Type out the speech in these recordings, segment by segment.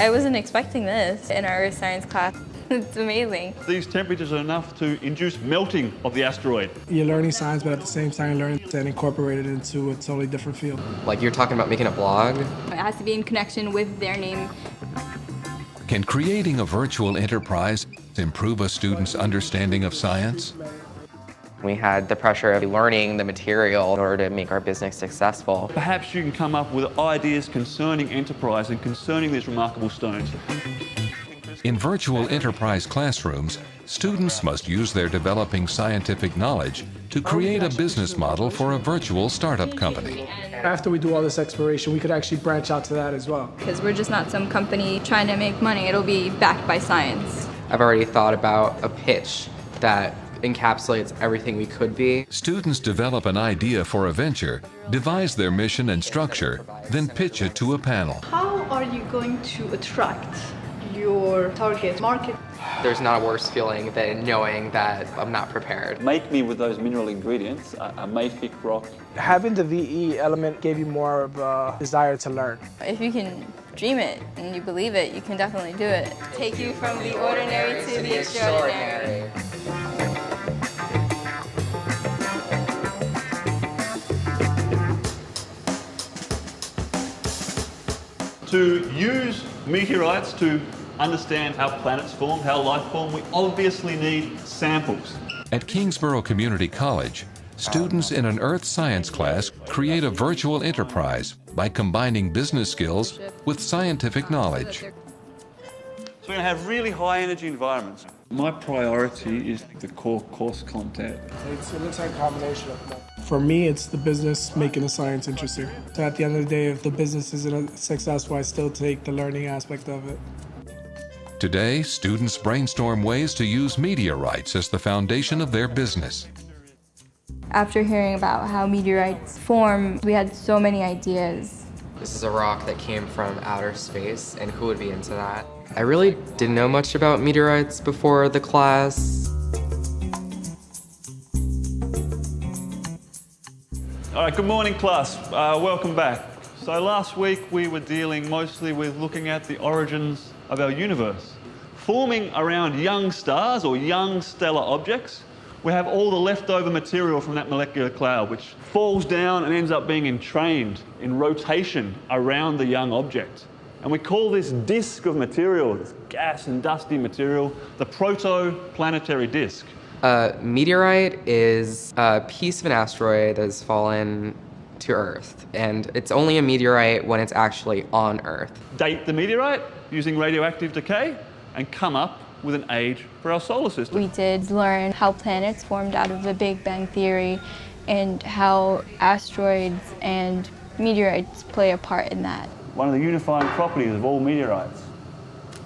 I wasn't expecting this in our earth science class. It's amazing. These temperatures are enough to induce melting of the asteroid. You're learning science, but at the same time you're learning and incorporate it into a totally different field. Like you're talking about making a blog. It has to be in connection with their name. Can creating a virtual enterprise improve a student's understanding of science? We had the pressure of learning the material in order to make our business successful. Perhaps you can come up with ideas concerning enterprise and concerning these remarkable stones. In virtual enterprise classrooms, students must use their developing scientific knowledge to create a business model for a virtual startup company. After we do all this exploration, we could actually branch out to that as well. Because we're just not some company trying to make money. It'll be backed by science. I've already thought about a pitch that encapsulates everything we could be. Students develop an idea for a venture, devise their mission and structure, then pitch it to a panel. How are you going to attract your target market? There's not a worse feeling than knowing that I'm not prepared. Make me with those mineral ingredients a mafic rock. Having the VE element gave you more of a desire to learn. If you can dream it and you believe it, you can definitely do it. Take you from the ordinary to the extraordinary. To use meteorites to understand how planets form, how life form, we obviously need samples. At Kingsborough Community College, students in an earth science class create a virtual enterprise by combining business skills with scientific knowledge. So we're going to have really high energy environments. My priority is the core course content. It looks like a combination of them. For me, it's the business making the science interesting. So at the end of the day, if the business isn't successful, I still take the learning aspect of it. Today, students brainstorm ways to use meteorites as the foundation of their business. After hearing about how meteorites form, we had so many ideas. This is a rock that came from outer space, and who would be into that? I really didn't know much about meteorites before the class. All right, good morning, class. Welcome back. So last week we were dealing mostly with looking at the origins of our universe. Forming around young stars or young stellar objects, we have all the leftover material from that molecular cloud, which falls down and ends up being entrained in rotation around the young object. And we call this disk of material, this gas and dusty material, the protoplanetary disk. Meteorite is a piece of an asteroid that has fallen to Earth, and it's only a meteorite when it's actually on Earth. Date the meteorite using radioactive decay and come up with an age for our solar system. We did learn how planets formed out of the Big Bang Theory and how asteroids and meteorites play a part in that. One of the unifying properties of all meteorites,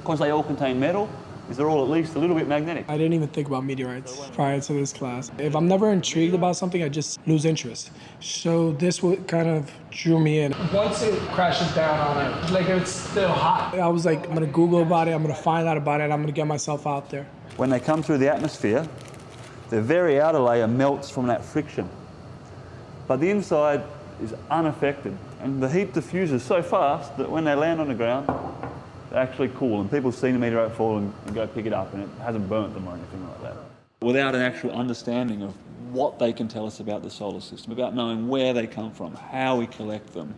because they all contain metal, is they're all at least a little bit magnetic. I didn't even think about meteorites prior to this class. If I'm never intrigued about something, I just lose interest. So this would kind of drew me in. Once it crashes down on it, like it's still hot. I was like, I'm gonna Google about it, I'm gonna find out about it, and I'm gonna get myself out there. When they come through the atmosphere, the very outer layer melts from that friction. But the inside is unaffected. And the heat diffuses so fast that when they land on the ground, they're actually cool. And people have seen a meteorite fall and go pick it up and it hasn't burnt them or anything like that. Without an actual understanding of what they can tell us about the solar system, about knowing where they come from, how we collect them,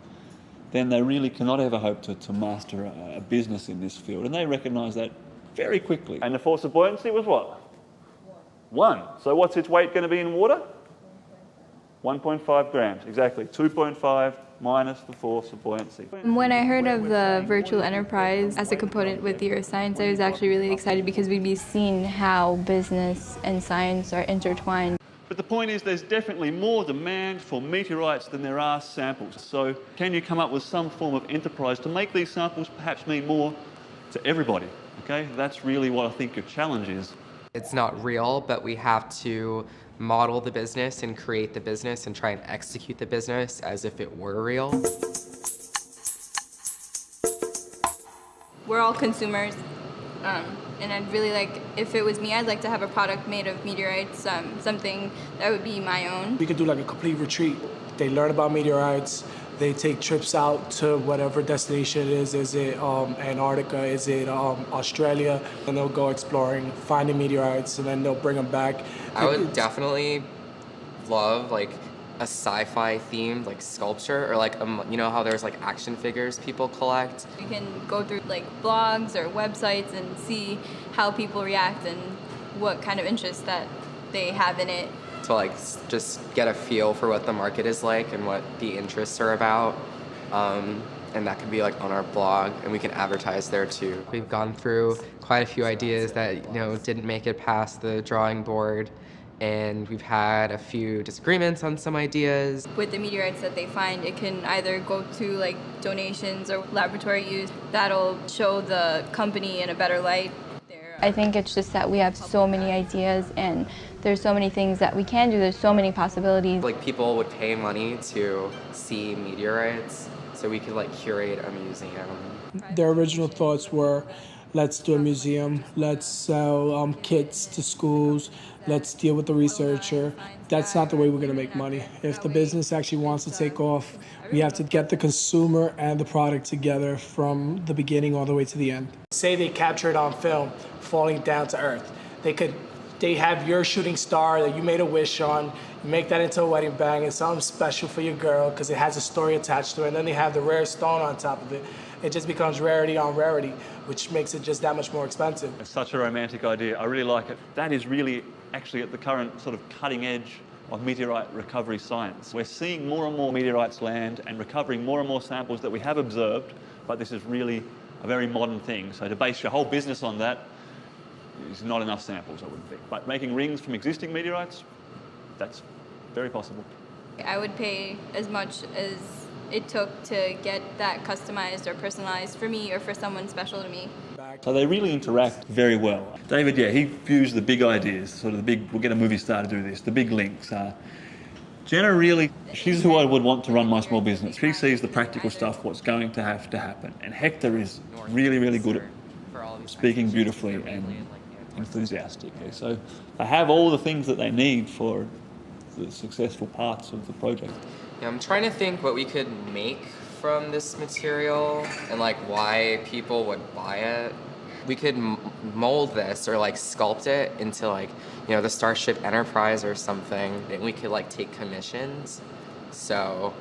then they really cannot ever hope to master a business in this field. And they recognise that very quickly. And the force of buoyancy was what? 1. So what's its weight going to be in water? 1.5 grams, exactly. 2.5 minus the force of buoyancy. When I heard of the virtual enterprise as a component with the earth science, I was actually really excited because we'd be seeing how business and science are intertwined. But the point is there's definitely more demand for meteorites than there are samples. So can you come up with some form of enterprise to make these samples perhaps mean more to everybody? Okay, that's really what I think your challenge is. It's not real, but we have to model the business and create the business and try and execute the business as if it were real. We're all consumers, and I'd really like, if it was me, I'd like to have a product made of meteorites, something that would be my own. We could do like a complete retreat. They learn about meteorites, They take trips out to whatever destination it is. Is it Antarctica? Is it Australia? And they'll go exploring, finding meteorites, and then they'll bring them back. I would definitely love like a sci-fi themed like sculpture, or like you know how there's like action figures people collect. You can go through like blogs or websites and see how people react and what kind of interest that they have in it. To like just get a feel for what the market is like and what the interests are about. And that could be like on our blog, and we can advertise there too. We've gone through quite a few ideas that, you know, didn't make it past the drawing board, and we've had a few disagreements on some ideas. With the meteorites that they find, it can either go to like donations or laboratory use. That'll show the company in a better light. I think it's just that we have so many ideas and there's so many things that we can do. There's so many possibilities. Like people would pay money to see meteorites, so we could like curate a museum. Their original thoughts were, let's do a museum, let's sell kits to schools, let's deal with the researcher. That's not the way we're going to make money. If the business actually wants to take off, we have to get the consumer and the product together from the beginning all the way to the end. Say they capture it on film, falling down to earth. They have your shooting star that you made a wish on, you make that into a wedding bang, it's something special for your girl because it has a story attached to it, and then they have the rare stone on top of it. It just becomes rarity on rarity, which makes it just that much more expensive. It's such a romantic idea. I really like it. That is really actually at the current sort of cutting edge of meteorite recovery science. We're seeing more and more meteorites land and recovering more and more samples that we have observed, but this is really a very modern thing. So to base your whole business on that is not enough samples, I wouldn't think. But making rings from existing meteorites, that's very possible. I would pay as much as it took to get that customized or personalized for me or for someone special to me. So they really interact very well. David, yeah, he views the big ideas, sort of the big, we'll get a movie star to do this, the big links. Jenna really, she's who I would want to run my small business. She sees the practical stuff, what's going to have to happen. And Hector is really, really good at speaking beautifully and enthusiastically. So they have all the things that they need for the successful parts of the project. Yeah, I'm trying to think what we could make from this material and like why people would buy it. We could mold this or like sculpt it into like, you know, the Starship Enterprise or something, and we could like take commissions. So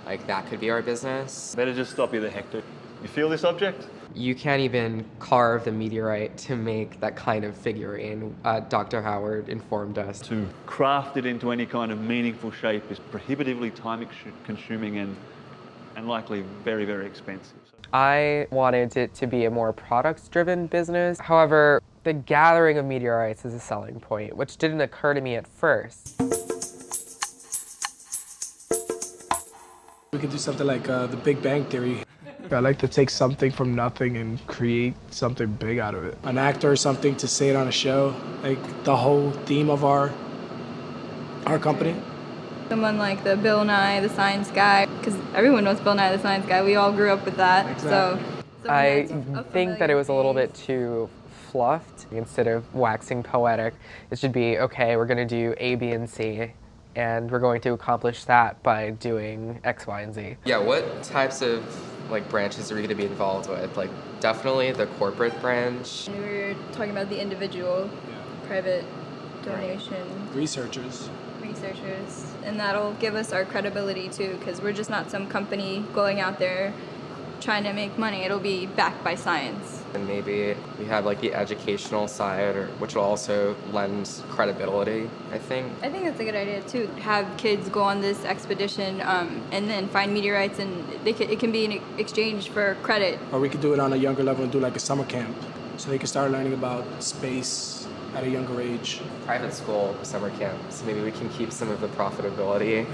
like that could be our business. Better just stop you there, Hector. You feel this object? You can't even carve the meteorite to make that kind of figurine. Dr. Howard informed us. To craft it into any kind of meaningful shape is prohibitively time-consuming and likely very, very expensive. I wanted it to be a more products-driven business. However, the gathering of meteorites is a selling point, which didn't occur to me at first. We could do something like the Big Bang Theory. I like to take something from nothing and create something big out of it. An actor or something to say it on a show, like the whole theme of our company. Someone like the Bill Nye, the Science Guy, because everyone knows Bill Nye, the Science Guy. We all grew up with that. Exactly. So I think that it was a little bit too fluffed. Instead of waxing poetic, it should be, okay, we're going to do A, B, and C, and we're going to accomplish that by doing X, Y, and Z. Yeah, what types of like branches are we going to be involved with? Like definitely the corporate branch. We were talking about the individual, private donation. Researchers, and that'll give us our credibility too, because we're just not some company going out there trying to make money. It'll be backed by science. And maybe we have like the educational side, which will also lend credibility, I think. I think that's a good idea too. Have kids go on this expedition and then find meteorites, and it can be an exchange for credit. Or we could do it on a younger level and do like a summer camp, so they can start learning about space at a younger age. Private school summer camps. Maybe we can keep some of the profitability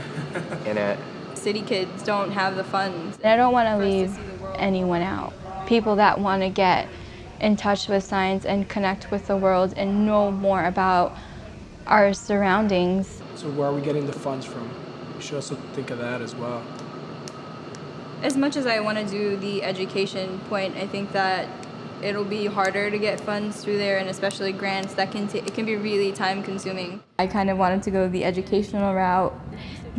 in it. City kids don't have the funds. And I don't want to leave anyone out. People that want to get in touch with science and connect with the world and know more about our surroundings. So where are we getting the funds from? We should also think of that as well. As much as I want to do the education point, I think that it'll be harder to get funds through there, and especially grants. It can be really time consuming. I kind of wanted to go the educational route.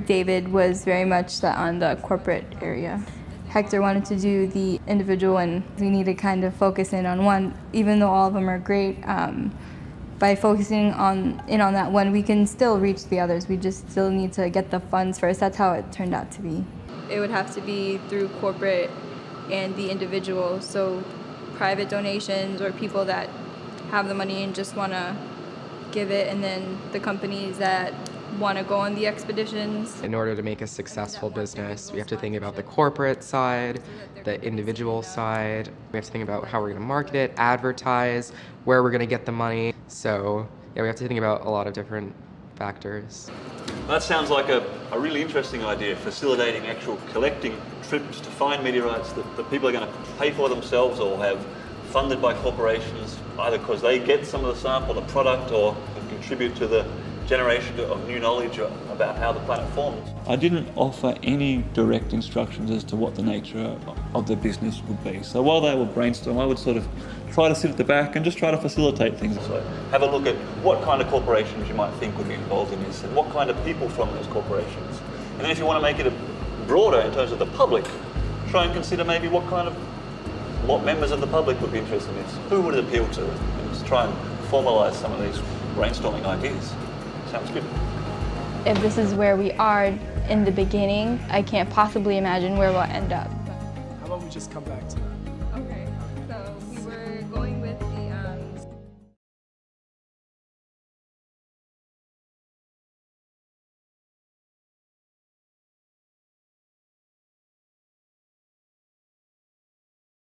David was very much on the corporate area. Hector wanted to do the individual, and we need to kind of focus in on one, even though all of them are great. By focusing on that one, we can still reach the others. We just still need to get the funds first. That's how it turned out to be. It would have to be through corporate and the individual, so private donations or people that have the money and just want to give it, and then the companies that want to go on the expeditions. In order to make a successful business, we have to think about the corporate side, the individual side. We have to think about how we're going to market it, advertise, where we're going to get the money. So yeah, we have to think about a lot of different factors. That sounds like a really interesting idea, facilitating actual collecting trips to find meteorites that people are going to pay for themselves or have funded by corporations, either because they get some of the sample, the product, or contribute to the generation of new knowledge about how the planet forms. I didn't offer any direct instructions as to what the nature of the business would be. So while they were brainstorming, I would sort of try to sit at the back and just try to facilitate things. So have a look at what kind of corporations you might think would be involved in this and what kind of people from those corporations. And then if you want to make it broader in terms of the public, try and consider maybe what members of the public would be interested in this, who would it appeal to, and just try and formalise some of these brainstorming ideas. Sounds good. If this is where we are in the beginning, I can't possibly imagine where we'll end up. How about we just come back to that?